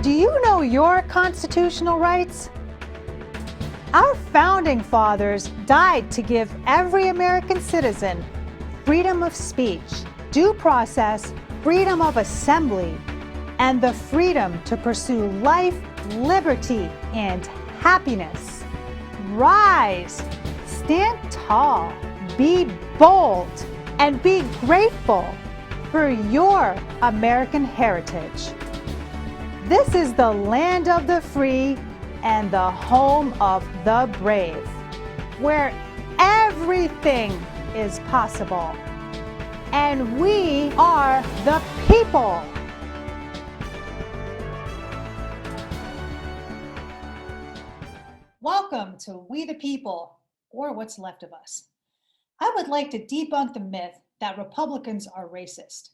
Do you know your constitutional rights? Our founding fathers died to give every American citizen freedom of speech, due process, freedom of assembly, and the freedom to pursue life, liberty, and happiness. Rise, stand tall, be bold, and be grateful for your American heritage. This is the land of the free and the home of the brave, where everything is possible. And we are the people. Welcome to We the People, or what's left of us. I would like to debunk the myth that Republicans are racist.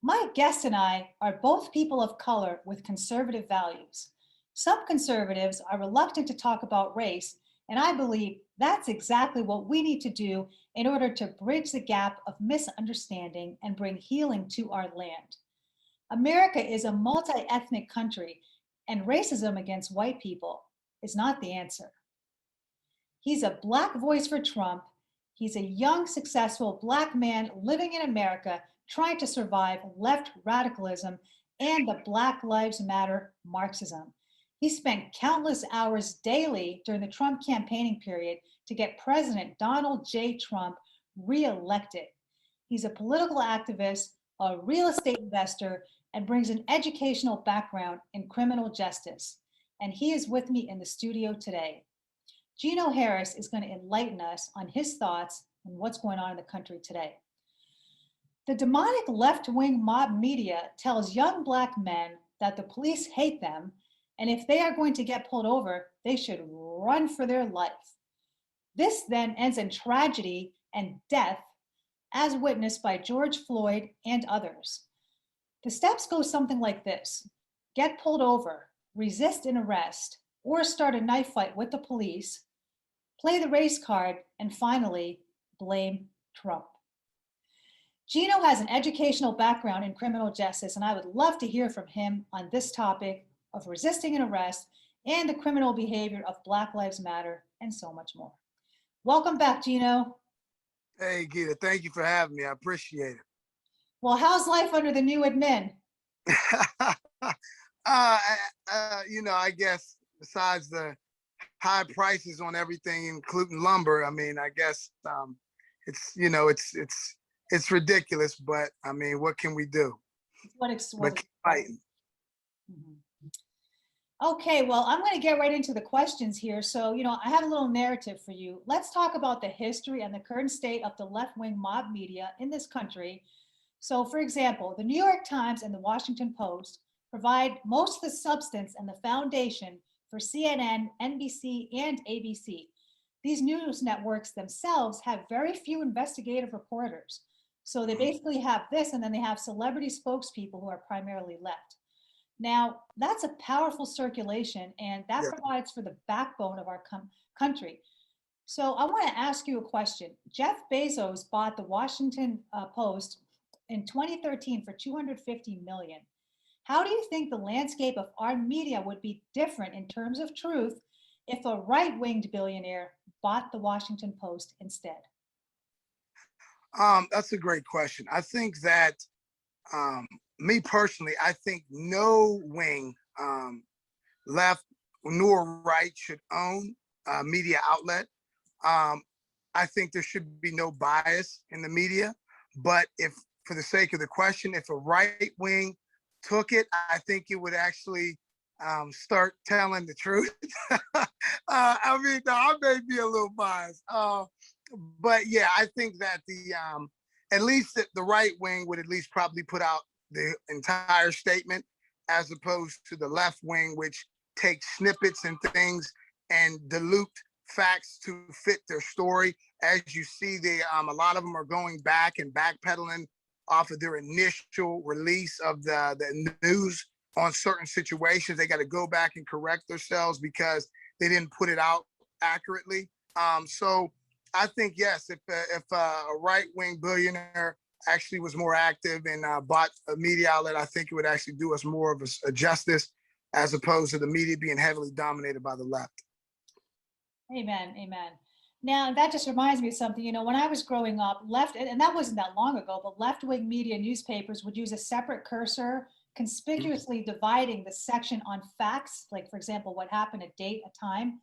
My guest and I are both people of color with conservative values. Some conservatives are reluctant to talk about race, and I believe that's exactly what we need to do in order to bridge the gap of misunderstanding and bring healing to our land. America is a multi-ethnic country, and racism against white people is not the answer. He's a Black voice for Trump. He's a young, successful Black man living in America, trying to survive left radicalism and the Black Lives Matter Marxism. He spent countless hours daily during the Trump campaigning period to get President Donald J. Trump reelected. He's a political activist, a real estate investor, and brings an educational background in criminal justice. And he is with me in the studio today. Gino Harris is going to enlighten us on his thoughts on what's going on in the country today. The demonic left-wing mob media tells young Black men that the police hate them, and if they are going to get pulled over, they should run for their life. This then ends in tragedy and death, as witnessed by George Floyd and others. The steps go something like this: get pulled over, resist an arrest, or start a knife fight with the police, play the race card, and finally, blame Trump. Gino has an educational background in criminal justice, and I would love to hear from him on this topic of resisting an arrest and the criminal behavior of Black Lives Matter and so much more. Welcome back, Gino. Hey, Geeta, thank you for having me. I appreciate it. Well, how's life under the new admin? I guess besides the high prices on everything, including lumber, I mean, I guess it's ridiculous, but I mean, what can we do? But keep fighting. Mm-hmm. Okay, well, I'm going to get right into the questions here. So, I have a little narrative for you. Let's talk about the history and the current state of the left-wing mob media in this country. So, for example, the New York Times and the Washington Post provide most of the substance and the foundation for CNN, NBC, and ABC. These news networks themselves have very few investigative reporters. So they basically have this, and then they have celebrity spokespeople who are primarily left. Now, that's a powerful circulation, and that provides for the backbone of our country. So I want to ask you a question. Jeff Bezos bought the Washington Post in 2013 for $250 million. How do you think the landscape of our media would be different in terms of truth if a right-winged billionaire bought the Washington Post instead? That's a great question. I think that me personally, I think no wing, left nor right, should own a media outlet. I think there should be no bias in the media. But if, for the sake of the question, if a right wing took it, I think it would actually start telling the truth. I mean, no, I may be a little biased. But yeah, I think that at least the right wing would at least probably put out the entire statement, as opposed to the left wing, which takes snippets and things and dilute facts to fit their story. As you see, a lot of them are going back and backpedaling off of their initial release of the news on certain situations. They got to go back and correct themselves because they didn't put it out accurately. So I think, yes, if a right-wing billionaire actually was more active and bought a media outlet, I think it would actually do us more of a justice as opposed to the media being heavily dominated by the left. Amen, amen. Now, that just reminds me of something, you know, when I was growing up, and that wasn't that long ago, but left-wing media newspapers would use a separate cursor, conspicuously dividing the section on facts, like, for example, what happened, a date, a time,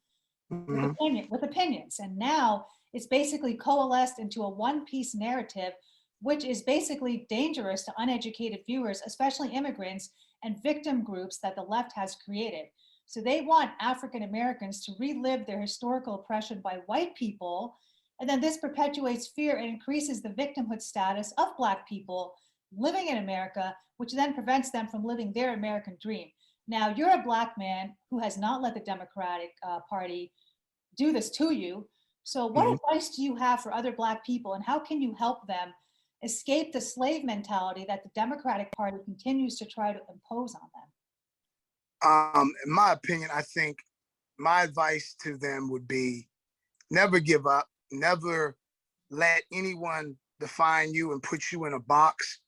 Mhm. with opinions. And now it's basically coalesced into a one-piece narrative, which is basically dangerous to uneducated viewers, especially immigrants and victim groups that the left has created. So they want African Americans to relive their historical oppression by white people. And then this perpetuates fear and increases the victimhood status of Black people living in America, which then prevents them from living their American dream. Now, you're a Black man who has not let the Democratic Party do this to you. So, what Mhm. advice do you have for other Black people, and how can you help them escape the slave mentality that the Democratic Party continues to try to impose on them? In my opinion, I think my advice to them would be never give up, never let anyone define you and put you in a box.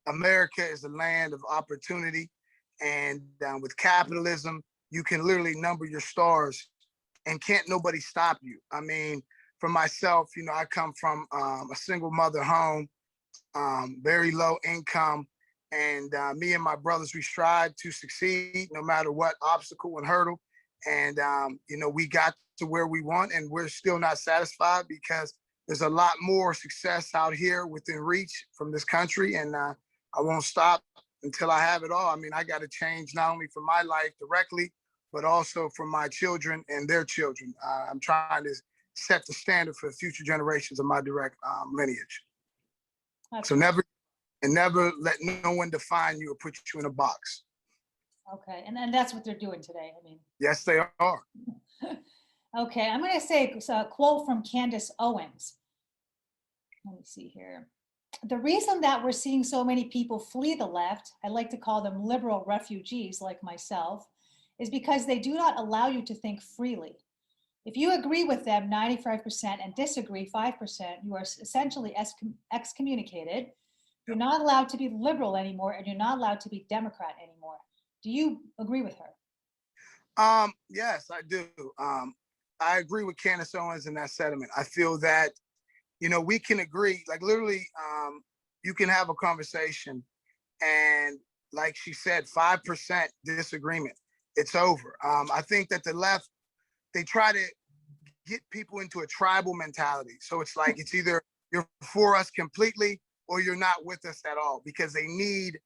America is a land of opportunity, and with capitalism, you can literally number your stars, and can't nobody stop you. I mean, for myself, you know, I come from a single mother home, very low income, and me and my brothers, we strive to succeed no matter what obstacle and hurdle. And you know, we got to where we want, and we're still not satisfied because there's a lot more success out here within reach from this country, and I won't stop until I have it all. I mean, I got to change not only for my life directly, but also for my children and their children. I'm trying to set the standard for the future generations of my direct lineage. That's So never let no one define you or put you in a box. okay. And that's what they're doing today. I mean, Yes, they are. okay, I'm going to say a quote from Candace Owens. Let me see here. The reason that we're seeing so many people flee the left, I like to call them liberal refugees like myself, is because they do not allow you to think freely. If you agree with them 95% and disagree 5%, you are essentially excommunicated. You're not allowed to be liberal anymore, and you're not allowed to be Democrat anymore. Do you agree with her? Yes, I do. I agree with Candace Owens in that sentiment. I feel that, you know, we can agree, like literally, you can have a conversation and like she said, 5% disagreement, it's over. I think that the left, they try to get people into a tribal mentality. So it's like, it's either you're for us completely or you're not with us at all, because they need,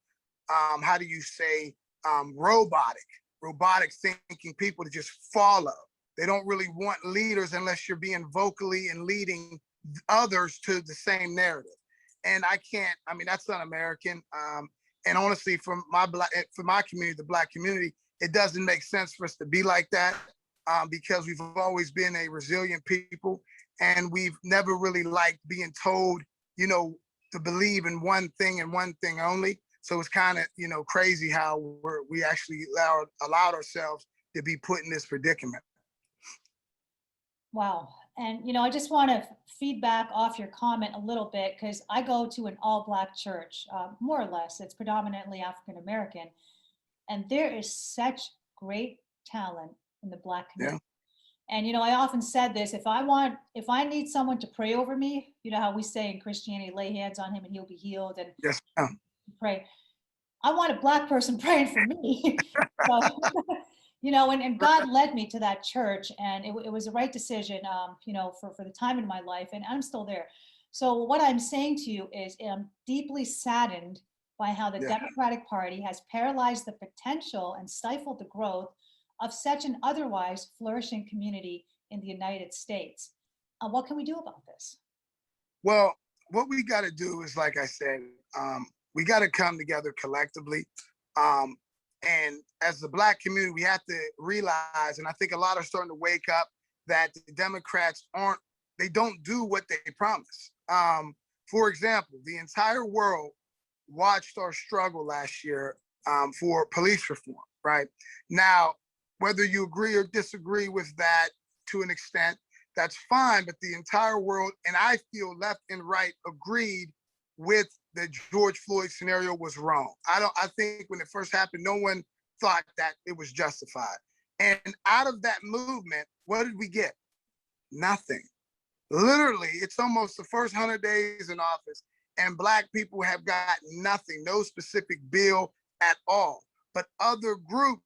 how do you say, robotic thinking people to just follow. They don't really want leaders unless you're being vocally and leading others to the same narrative. And I can't, I mean, that's un-American. And honestly, for my community, the Black community, it doesn't make sense for us to be like that, because we've always been a resilient people, and we've never really liked being told, you know, to believe in one thing and one thing only. So it's kind of, you know, crazy how we actually allowed ourselves to be put in this predicament. Wow. And, you know, I just want to feedback off your comment a little bit because I go to an all Black church, more or less. It's predominantly African American. And there is such great talent in the Black Yeah. community. And, you know, I often said this, if I need someone to pray over me, you know how we say in Christianity, lay hands on him and he'll be healed and Yes, ma'am. pray. I want a Black person praying for me. So, you know, and God led me to that church, and it was the right decision, you know, for the time in my life, and I'm still there. So what I'm saying to you is I'm deeply saddened by how the Yeah. Democratic Party has paralyzed the potential and stifled the growth of such an otherwise flourishing community in the United States. What can we do about this? Well, what we got to do is, like I said, we got to come together collectively. And as the Black community, we have to realize, and I think a lot are starting to wake up, that the Democrats they don't do what they promise. For example, the entire world watched our struggle last year for police reform, right? Now, whether you agree or disagree with that to an extent, that's fine, but the entire world, and I feel left and right, agreed with the George Floyd scenario was wrong. I think when it first happened, no one thought that it was justified. And out of that movement, what did we get? Nothing. Literally, it's almost the first 100 days in office, and Black people have got nothing, no specific bill at all. But other groups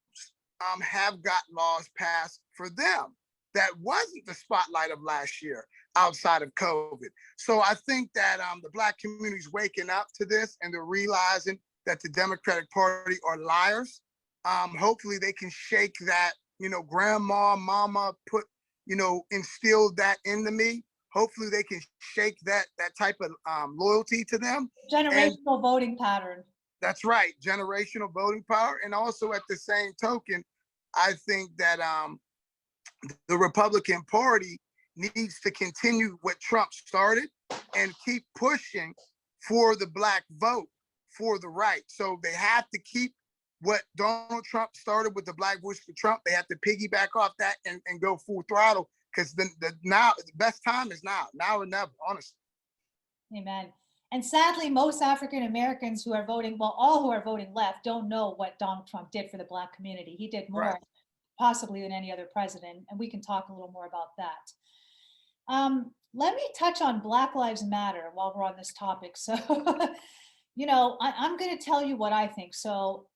have got laws passed for them. That wasn't the spotlight of last year outside of COVID. So I think that the Black community is waking up to this, and they're realizing that the Democratic Party are liars. Hopefully they can shake that, grandma, mama instilled that into me. Hopefully they can shake that type of loyalty to them. Generational voting pattern. That's right, generational voting power. And also at the same token, I think that the Republican Party needs to continue what Trump started and keep pushing for the Black vote, for the right. So they have to keep what Donald Trump started with the Black voice for Trump. They have to piggyback off that and go full throttle, because the best time is now or never, honestly. Amen. And sadly, most African Americans who are voting, well, all who are voting left, don't know what Donald Trump did for the Black community. He did more, Right, possibly, than any other president, and we can talk a little more about that. Let me touch on Black Lives Matter while we're on this topic. So, I'm going to tell you what I think. So,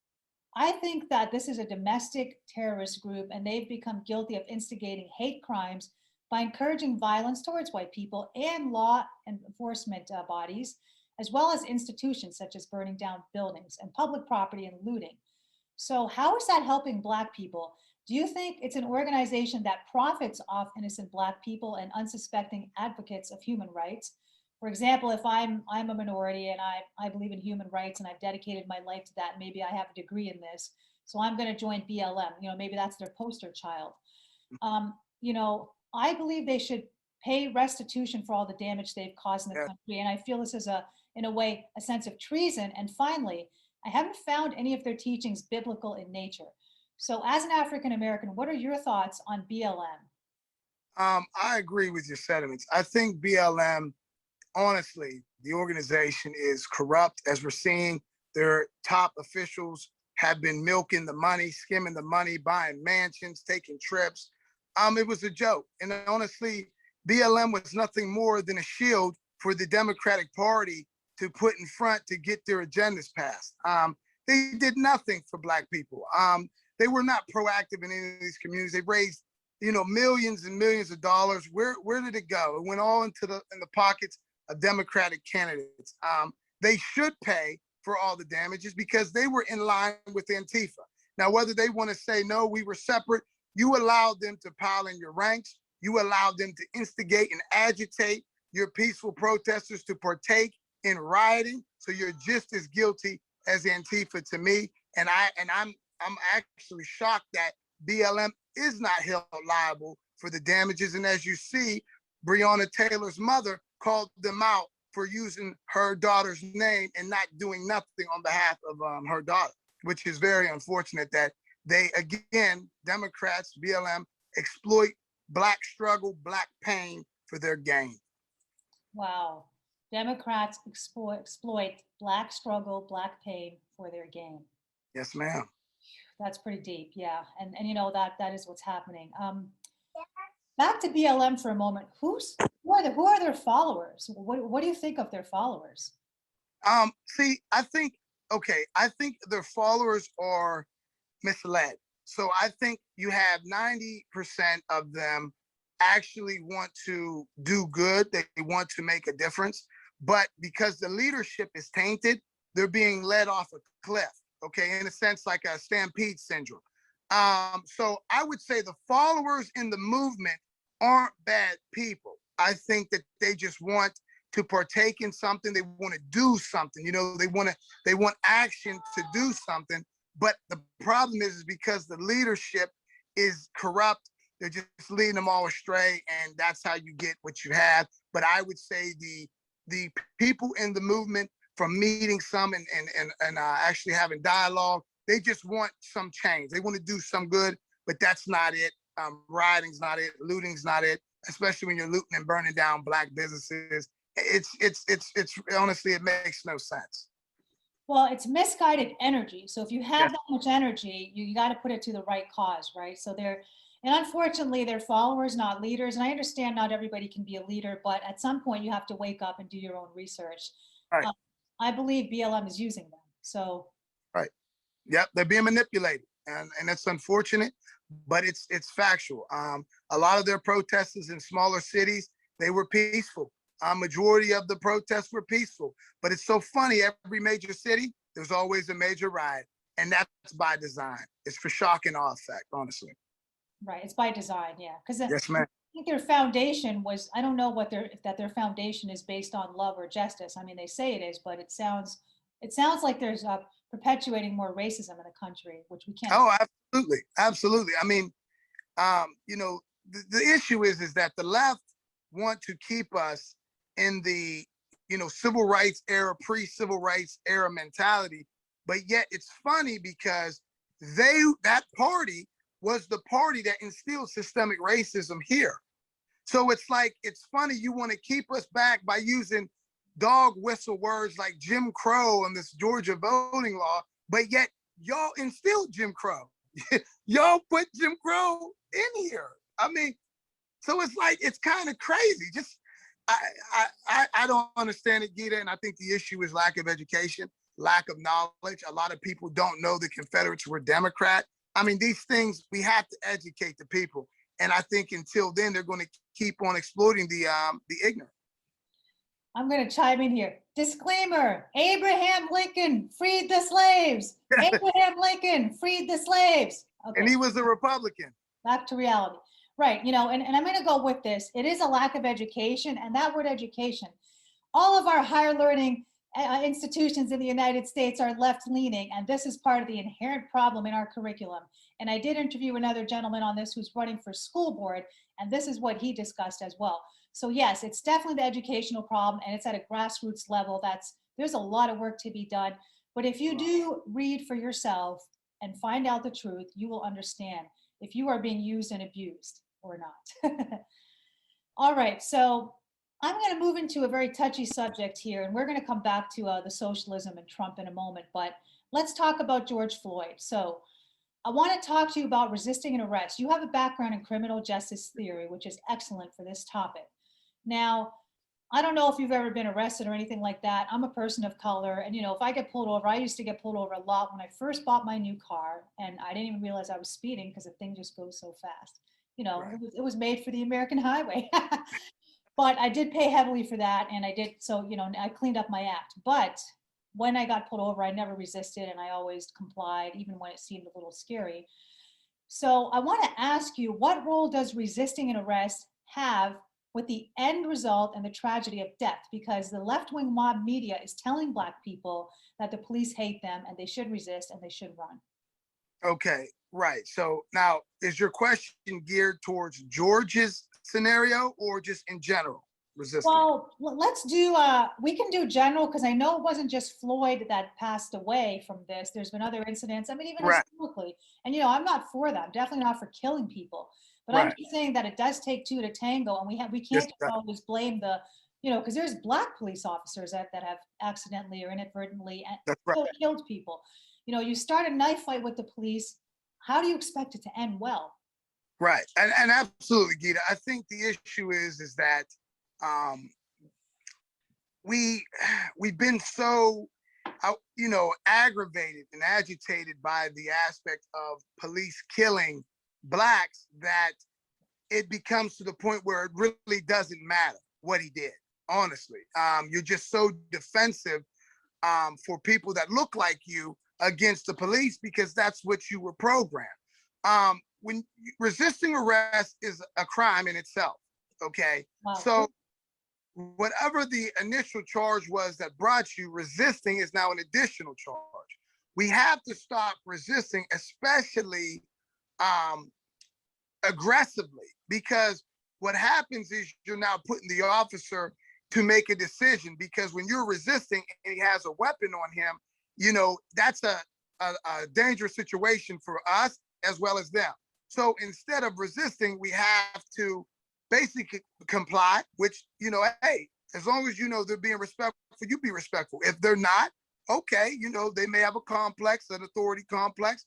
I think that this is a domestic terrorist group, and they've become guilty of instigating hate crimes by encouraging violence towards white people and law enforcement bodies, as well as institutions such as burning down buildings and public property and looting. So how is that helping Black people? Do you think it's an organization that profits off innocent Black people and unsuspecting advocates of human rights? For example, if I'm a minority and I believe in human rights and I've dedicated my life to that, maybe I have a degree in this, so I'm going to join BLM. Maybe that's their poster child. I believe they should pay restitution for all the damage they've caused in the yeah. country, and I feel this is in a way, a sense of treason. And finally, I haven't found any of their teachings biblical in nature. So, as an African American, what are your thoughts on BLM? I agree with your sentiments. I think BLM, honestly, the organization is corrupt. As we're seeing, their top officials have been milking the money, skimming the money, buying mansions, taking trips. It was a joke. And honestly, BLM was nothing more than a shield for the Democratic Party to put in front to get their agendas passed. They did nothing for Black people. They were not proactive in any of these communities. They raised, millions and millions of dollars. Where did it go? It went all in the pockets of Democratic candidates. They should pay for all the damages because they were in line with Antifa. Now, whether they want to say, no, we were separate, you allowed them to pile in your ranks. You allowed them to instigate and agitate your peaceful protesters to partake in rioting. So you're just as guilty as Antifa to me. And I'm actually shocked that BLM is not held liable for the damages. And as you see, Breonna Taylor's mother called them out for using her daughter's name and not doing nothing on behalf of her daughter, which is very unfortunate that they, again, Democrats, BLM, exploit Black struggle, Black pain for their gain. Wow. Democrats exploit Black struggle, Black pain for their gain. Yes, ma'am. That's pretty deep, yeah. And that is what's happening. Back to BLM for a moment. Who are their followers? What do you think of their followers? See, I think their followers are misled. So I think you have 90% of them actually want to do good. They want to make a difference. But because the leadership is tainted, they're being led off a cliff, okay, in a sense like a stampede syndrome. So I would say the followers in the movement aren't bad people. I think that they just want to partake in something. They want to do something. They want action to do something. But the problem is because the leadership is corrupt, they're just leading them all astray, and that's how you get what you have. But I would say the people in the movement, from meeting some and actually having dialogue, they just want some change. They want to do some good, but that's not it. Rioting's not it. Looting's not it. Especially when you're looting and burning down Black businesses. It's honestly, it makes no sense. Well, it's misguided energy. So if you Yeah. have that much energy, you got to put it to the right cause, right? So and unfortunately, they're followers, not leaders. And I understand not everybody can be a leader, but at some point you have to wake up and do your own research. Right. Um, I believe BLM is using them. So Right. Yep. They're being manipulated, and it's unfortunate, but it's factual. A lot of their protesters in smaller cities, they were peaceful. Majority of the protests were peaceful, but it's so funny. Every major city, there's always a major riot, and that's by design. It's for shock and awe effect, honestly. right, it's by design, yeah. Because I Yes, ma'am. think their foundation was, I don't know what if that their foundation is based on love or justice. I mean, they say it is, but it sounds like there's perpetuating more racism in the country, which we can't. Oh, absolutely, absolutely. I mean, the issue is that the left want to keep us in the civil rights era, pre-civil rights era mentality, but yet it's funny because that party was the party that instilled systemic racism here. So it's like, it's funny, you want to keep us back by using dog whistle words like Jim Crow and this Georgia voting law, but yet y'all instilled Jim Crow. Y'all put Jim Crow in here. I mean, so it's like, it's kind of crazy. Just, I don't understand it, Geeta, and I think the issue is lack of education, lack of knowledge. A lot of people don't know the Confederates were Democrat. I mean, these things, we have to educate the people. And I think until then, they're going to keep on exploiting the ignorant. I'm going to chime in here. Disclaimer: Abraham Lincoln freed the slaves. Abraham Lincoln freed the slaves. Okay. And he was a Republican. Back to reality. Right. And I'm going to go with this. It is a lack of education, and that word education. All of our higher learning institutions in the United States are left leaning, and this is part of the inherent problem in our curriculum. And I did interview another gentleman on this who's running for school board, and this is what he discussed as well. So yes, it's definitely the educational problem, and it's at a grassroots level. There's a lot of work to be done. But if you do read for yourself and find out the truth, you will understand if you are being used and abused or not. All right, so I'm going to move into a very touchy subject here, and we're going to come back to the socialism and Trump in a moment, but let's talk about George Floyd. So I want to talk to you about resisting an arrest. You have a background in criminal justice theory, which is excellent for this topic. Now, I don't know if you've ever been arrested or anything like that. I'm a person of color, and if I get pulled over, I used to get pulled over a lot when I first bought my new car, and I didn't even realize I was speeding because the thing just goes so fast. Right. It was made for the American highway. But I did pay heavily for that, and I did, so I cleaned up my act. But when I got pulled over, I never resisted, and I always complied, even when it seemed a little scary. So I want to ask you, what role does resisting an arrest have with the end result and the tragedy of death? Because the left-wing mob media is telling Black people that the police hate them and they should resist and they should run. Okay, right. So now, is your question geared towards George's scenario or just in general resisting? Well, let's do, we can do general, because I know it wasn't just Floyd that passed away from this. There's been other incidents. I mean, even Right. historically. And, I'm not for that. I'm definitely not for killing people. But I'm Right. just saying that it does take two to tango, and we Yes, can't just right. always blame because there's Black police officers that have accidentally or inadvertently That's right. killed people. You start a knife fight with the police. How do you expect it to end well? Right. And absolutely, Geeta. I think the issue is that we've been so aggravated and agitated by the aspect of police killing Blacks that it becomes to the point where it really doesn't matter what he did. Honestly, you're just so defensive for people that look like you against the police because that's what you were programmed. When resisting arrest is a crime in itself, okay? Wow. So whatever the initial charge was that brought you, resisting is now an additional charge. We have to stop resisting, especially aggressively, because what happens is you're now putting the officer to make a decision, because when you're resisting and he has a weapon on him, that's a dangerous situation for us as well as them. So instead of resisting, we have to basically comply, which, hey, as long as they're being respectful, you be respectful. If they're not, Okay, they may have a complex, an authority complex.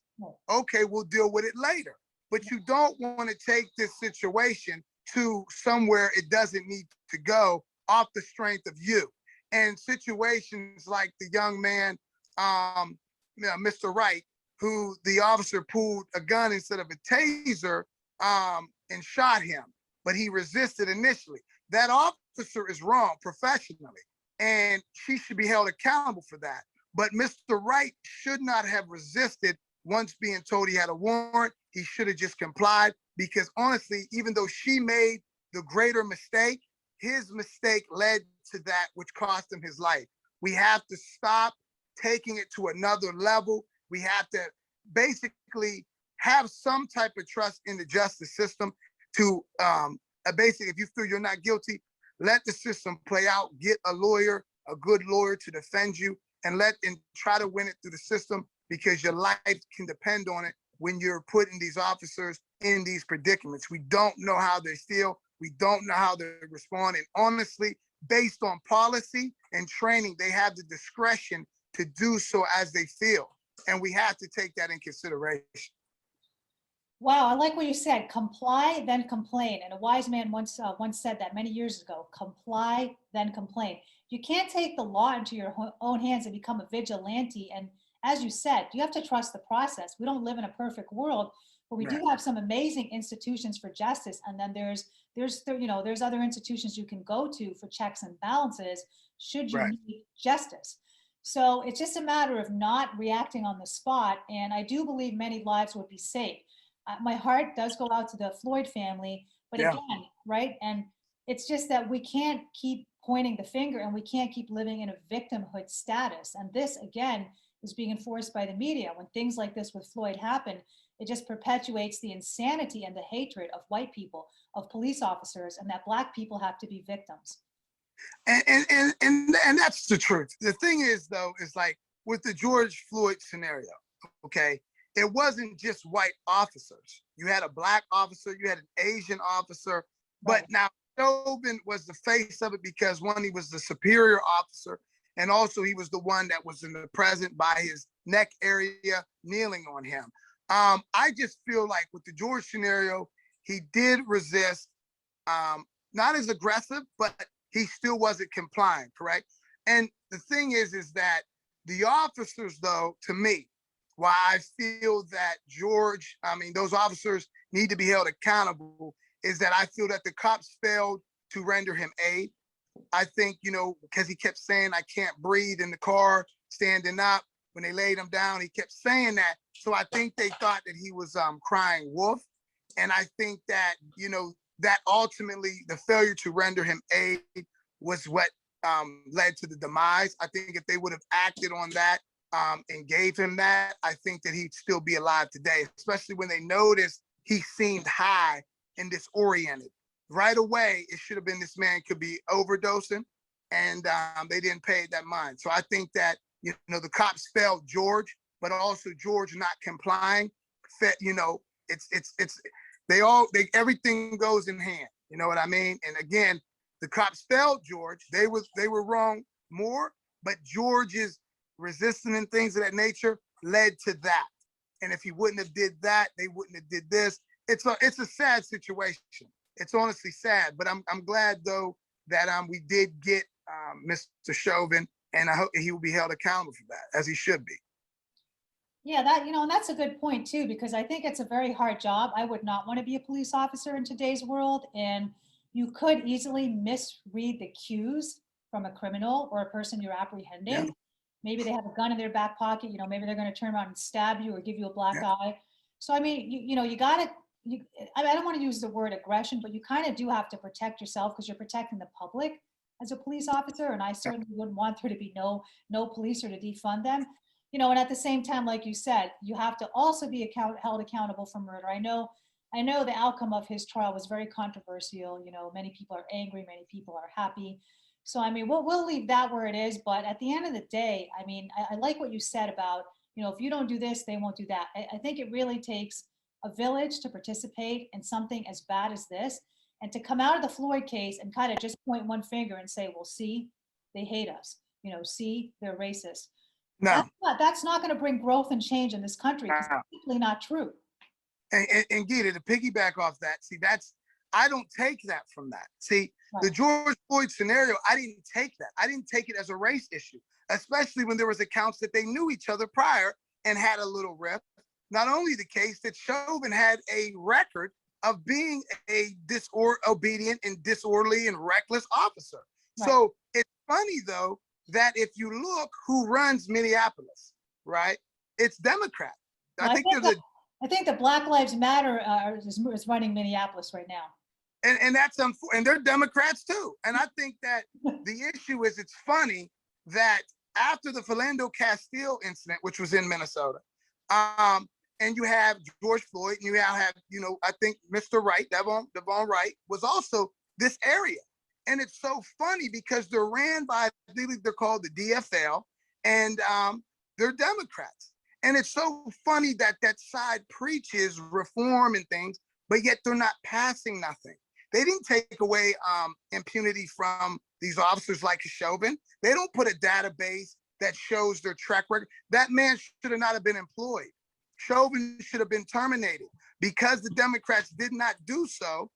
Okay, we'll deal with it later. But you don't want to take this situation to somewhere it doesn't need to go off the strength of you. And situations like the young man, Mr. Wright, who the officer pulled a gun instead of a taser and shot him, but he resisted initially. That officer is wrong professionally, and she should be held accountable for that. But Mr. Wright should not have resisted once being told he had a warrant. He should have just complied, because honestly, even though she made the greater mistake, his mistake led to that which cost him his life. We have to stop taking it to another level. We have to basically have some type of trust in the justice system to basically, if you feel you're not guilty, let the system play out, get a lawyer, a good lawyer to defend you, and try to win it through the system, because your life can depend on it when you're putting these officers in these predicaments. We don't know how they feel. We don't know how they respond. And honestly, based on policy and training, they have the discretion to do so as they feel. And we have to take that in consideration. Wow, I like what you said. Comply, then complain. And a wise man once said that many years ago. Comply, then complain. You can't take the law into your own hands and become a vigilante. And as you said, you have to trust the process. We don't live in a perfect world, but we do have some amazing institutions for justice. And then there's other institutions you can go to for checks and balances should you need justice. So it's just a matter of not reacting on the spot. And I do believe many lives would be saved. My heart does go out to the Floyd family, but again, right? And it's just that we can't keep pointing the finger, and we can't keep living in a victimhood status. And this, again, is being enforced by the media. When things like this with Floyd happen, it just perpetuates the insanity and the hatred of white people, of police officers, and that Black people have to be victims. And that's the truth. The thing is, though, is like with the George Floyd scenario, okay, it wasn't just white officers. You had a Black officer, you had an Asian officer, but now Chauvin was the face of it because, one, he was the superior officer, and also he was the one that was in the present by his neck area, kneeling on him. I just feel like with the George scenario, he did resist, not as aggressive, but he still wasn't complying, correct? And the thing is that the officers, though, to me, why I feel that those officers need to be held accountable, is that I feel that the cops failed to render him aid. I think, because he kept saying, I can't breathe in the car, standing up. When they laid him down, he kept saying that. So I think they thought that he was crying wolf. And I think that, that ultimately the failure to render him aid was what led to the demise. I think if they would have acted on that and gave him that, I think that he'd still be alive today, especially when they noticed he seemed high and disoriented. Right away, it should have been this man could be overdosing, and they didn't pay that mind. So I think that, the cops failed George, but also George not complying. Everything goes in hand. You know what I mean? And again, the cops failed George. They were wrong more, but George's resistance and things of that nature led to that. And if he wouldn't have did that, they wouldn't have did this. It's a sad situation. It's honestly sad, but I'm glad, though, that we did get Mr. Chauvin, and I hope he will be held accountable for that, as he should be. Yeah, and that's a good point too, because I think it's a very hard job. I would not want to be a police officer in today's world, and you could easily misread the cues from a criminal or a person you're apprehending. Yeah. Maybe they have a gun in their back pocket, maybe they're going to turn around and stab you or give you a black eye. So, I mean, you got to, I don't want to use the word aggression, but you kind of do have to protect yourself, because you're protecting the public as a police officer. And I certainly wouldn't want there to be no police or to defund them. And at the same time, like you said, you have to also be held accountable for murder. I know the outcome of his trial was very controversial. Many people are angry, many people are happy. So, I mean, we'll leave that where it is. But at the end of the day, I mean, I like what you said about, if you don't do this, they won't do that. I think it really takes a village to participate in something as bad as this, and to come out of the Floyd case and kind of just point one finger and say, well, see, they hate us. See, they're racist. No, That's not going to bring growth and change in this country because no. it's simply not true. And Geeta, to piggyback off that, see, I don't take that from that. See, the Right. George Floyd scenario, I didn't take that. I didn't take it as a race issue, especially when there was accounts that they knew each other prior and had a little rift. Not only the case that Chauvin had a record of being a disobedient and disorderly and reckless officer. Right. So it's funny though that if you look who runs Minneapolis, right? It's Democrat. Well, I think they're the I think the Black Lives Matter is running Minneapolis right now. and that's and they're Democrats too. And I think that the issue is it's funny that after the Philando Castile incident, which was in Minnesota, and you have George Floyd, and you have I think Mr. Wright, Devon Wright, was also this area. And it's so funny because they're ran by, I believe they're called the DFL, and they're Democrats. And it's so funny that that side preaches reform and things, but yet they're not passing nothing. They didn't take away impunity from these officers like Chauvin. They don't put a database that shows their track record. That man should have not have been employed. Chauvin should have been terminated. Because the Democrats did not do so,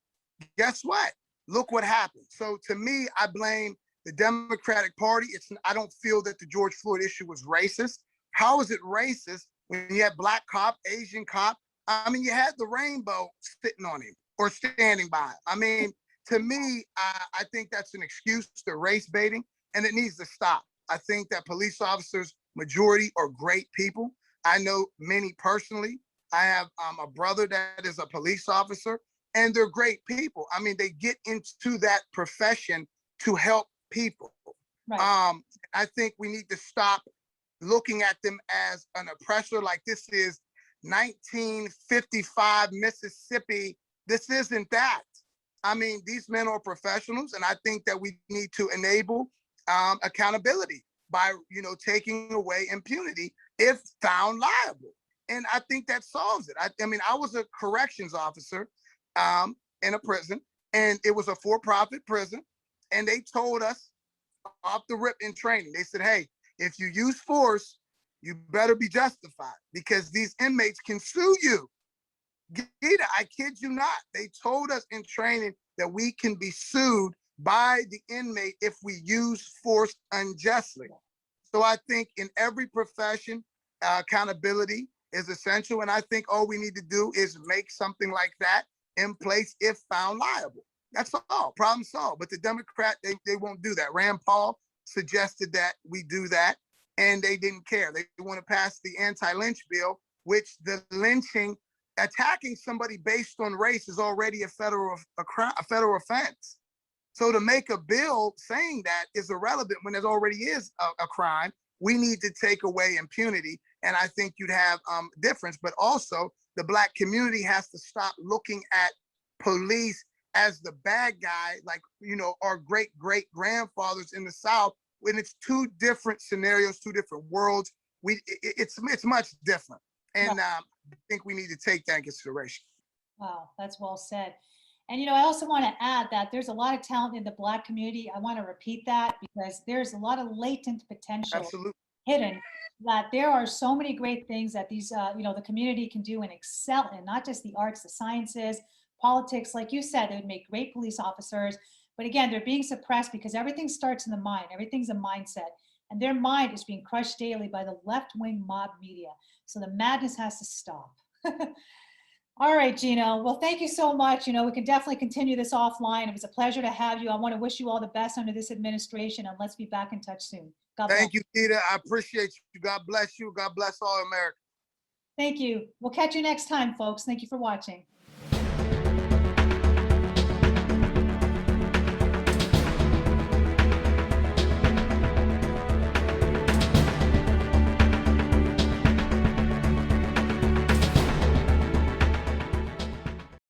guess what? Look what happened. So to me, I blame the Democratic Party. I don't feel that the George Floyd issue was racist. How is it racist when you had black cop, Asian cop? I mean, you had the rainbow sitting on him or standing by. I mean, to me, I think that's an excuse to race baiting, and it needs to stop. I think that police officers, majority, are great people. I know many personally. I have a brother that is a police officer, and they're great people. I mean, they get into that profession to help people. Right. I think we need to stop looking at them as an oppressor, like this is 1955 Mississippi. This isn't that. I mean, these men are professionals, and I think that we need to enable accountability by, taking away impunity if found liable. And I think that solves it. I mean, I was a corrections officer in a prison, and it was a for-profit prison, and they told us off the rip in training, they said, hey, if you use force, you better be justified because these inmates can sue you. Geeta, I kid you not. They told us in training that we can be sued by the inmate if we use force unjustly. So I think in every profession, accountability is essential. And I think all we need to do is make something like that in place if found liable. That's all, problem solved. But the Democrat, they won't do that. Rand Paul suggested that we do that, and they didn't care. They want to pass the anti-lynch bill, which the lynching, attacking somebody based on race is already a federal offense. So to make a bill saying that is irrelevant when it already is a crime. We need to take away impunity, and I think you'd have difference. But also, the Black community has to stop looking at police as the bad guy, like our great grandfathers in the South. When it's two different scenarios, two different worlds, it's much different, and I think we need to take that in consideration. Wow, that's well said. And I also want to add that there's a lot of talent in the Black community. I want to repeat that because there's a lot of latent potential Absolutely. hidden. That there are so many great things that these, the community can do and excel in, not just the arts, the sciences, politics. Like you said, they would make great police officers. But again, they're being suppressed because everything starts in the mind. Everything's a mindset. And their mind is being crushed daily by the left-wing mob media. So the madness has to stop. All right, Gino. Well, thank you so much. We can definitely continue this offline. It was a pleasure to have you. I want to wish you all the best under this administration, and let's be back in touch soon. God bless. Thank you, Geeta. I appreciate you. God bless you. God bless all America. Thank you. We'll catch you next time, folks. Thank you for watching.